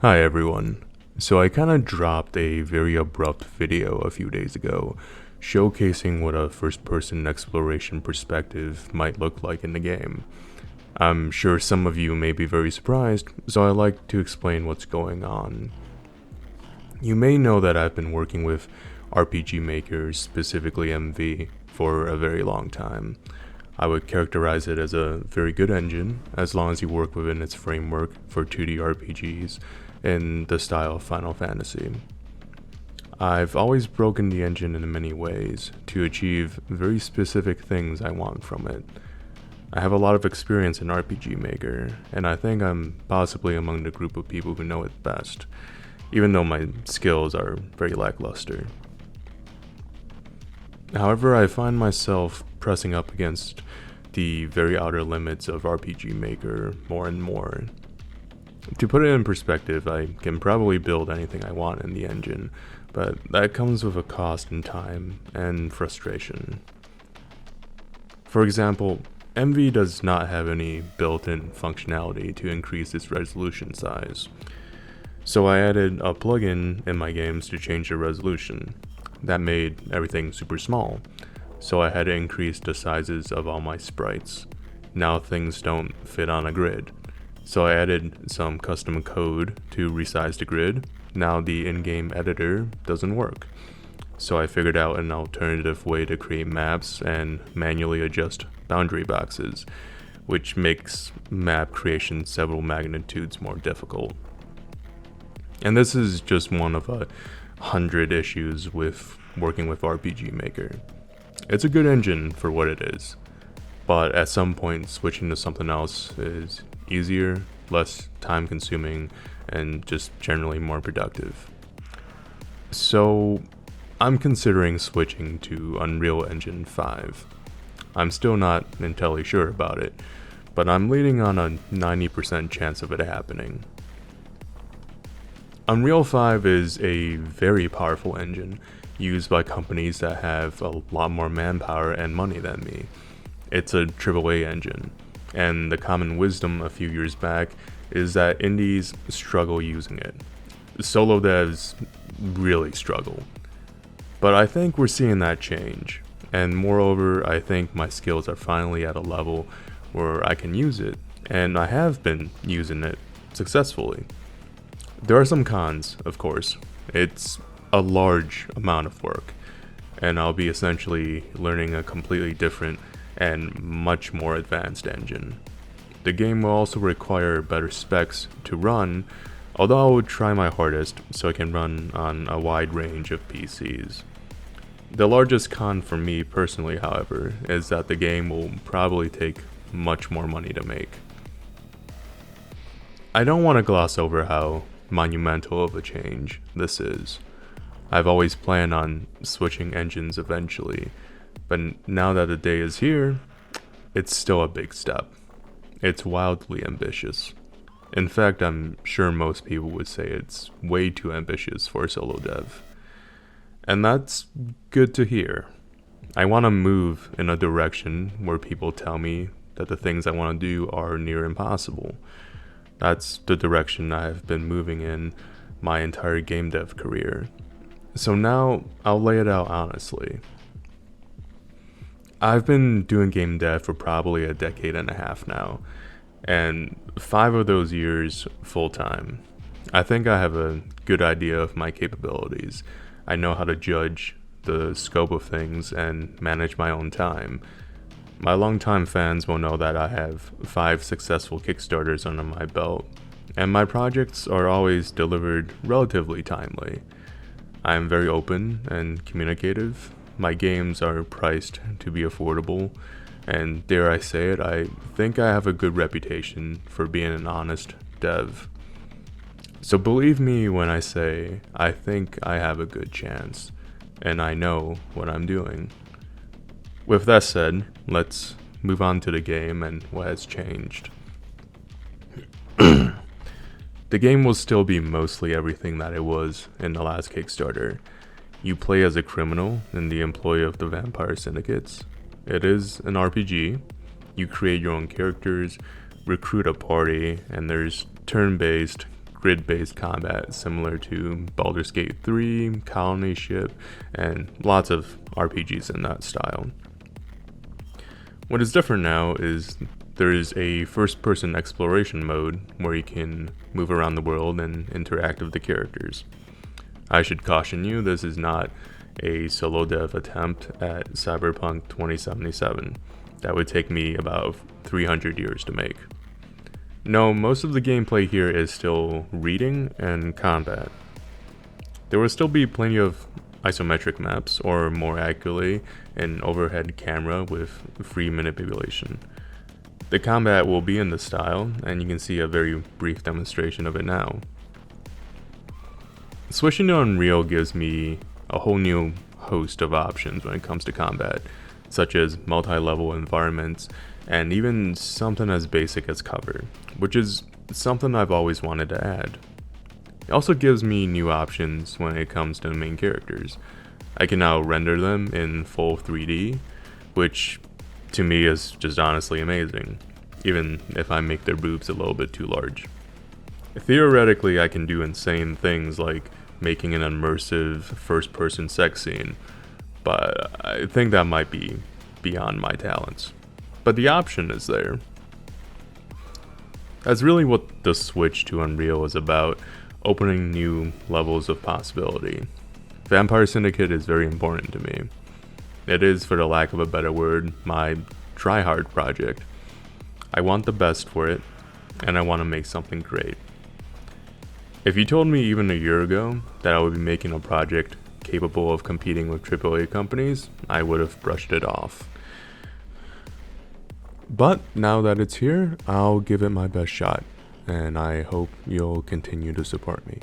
Hi everyone. So I kind of dropped a very abrupt video a few days ago, showcasing what a first-person exploration perspective might look like in the game. I'm sure some of you may be very surprised, so I'd like to explain what's going on. You may know that I've been working with RPG makers, specifically MV, for a very long time. I would characterize it as a very good engine, as long as you work within its framework for 2D RPGs in the style of Final Fantasy. I've always broken the engine in many ways to achieve very specific things I want from it. I have a lot of experience in RPG Maker, and I think I'm possibly among the group of people who know it best, even though my skills are very lackluster. However, I find myself pressing up against the very outer limits of RPG Maker more and more. To put it in perspective, I can probably build anything I want in the engine, but that comes with a cost in time and frustration. For example, MV does not have any built-in functionality to increase its resolution size. So I added a plugin in my games to change the resolution. That made everything super small, so I had to increase the sizes of all my sprites. Now things don't fit on a grid. So I added some custom code to resize the grid. Now the in-game editor doesn't work. So I figured out an alternative way to create maps and manually adjust boundary boxes, which makes map creation several magnitudes more difficult. And this is just one of 100 issues with working with RPG Maker. It's a good engine for what it is, but at some point switching to something else is easier, less time consuming, and just generally more productive. So I'm considering switching to Unreal Engine 5. I'm still not entirely sure about it, but I'm leaning on a 90% chance of it happening. Unreal 5 is a very powerful engine used by companies that have a lot more manpower and money than me. It's a AAA engine, and the common wisdom a few years back is that indies struggle using it. Solo devs really struggle. But I think we're seeing that change, and moreover, I think my skills are finally at a level where I can use it, and I have been using it successfully. There are some cons, of course. It's a large amount of work, and I'll be essentially learning a completely different and much more advanced engine. The game will also require better specs to run, although I would try my hardest so it can run on a wide range of PCs. The largest con for me personally, however, is that the game will probably take much more money to make. I don't want to gloss over how monumental of a change this is. I've always planned on switching engines eventually, but now that the day is here, it's still a big step. It's wildly ambitious. In fact, I'm sure most people would say it's way too ambitious for a solo dev. And that's good to hear. I want to move in a direction where people tell me that the things I want to do are near impossible. That's the direction I have been moving in my entire game dev career. So now I'll lay it out honestly. I've been doing game dev for probably a decade and a half now, and 5 of those years full time. I think I have a good idea of my capabilities. I know how to judge the scope of things and manage my own time. My longtime fans will know that I have 5 successful Kickstarters under my belt, and my projects are always delivered relatively timely. I am very open and communicative. My games are priced to be affordable, and dare I say it, I think I have a good reputation for being an honest dev. So believe me when I say I think I have a good chance, and I know what I'm doing. With that said, let's move on to the game and what has changed. The game will still be mostly everything that it was in the last Kickstarter. You play as a criminal in the employ of the vampire syndicates. It is an RPG. You create your own characters, recruit a party, and there's turn-based grid-based combat similar to Baldur's Gate 3, Colony Ship, and lots of RPGs in that style. What is different now is there is a first-person exploration mode where you can move around the world and interact with the characters. I should caution you, this is not a solo dev attempt at Cyberpunk 2077. That would take me about 300 years to make. No, most of the gameplay here is still reading and combat. There will still be plenty of isometric maps, or more accurately, an overhead camera with free manipulation. The combat will be in this style, and you can see a very brief demonstration of it now. Switching to Unreal gives me a whole new host of options when it comes to combat, such as multi-level environments, and even something as basic as cover, which is something I've always wanted to add. It also gives me new options when it comes to main characters. I can now render them in full 3D, which to me is just honestly amazing, even if I make their boobs a little bit too large. Theoretically, I can do insane things like making an immersive first-person sex scene, but I think that might be beyond my talents. But the option is there. That's really what the switch to Unreal is about, opening new levels of possibility. Vampire Syndicate is very important to me. It is, for the lack of a better word, my try-hard project. I want the best for it, and I want to make something great. If you told me even a year ago that I would be making a project capable of competing with AAA companies, I would have brushed it off. But now that it's here, I'll give it my best shot, and I hope you'll continue to support me.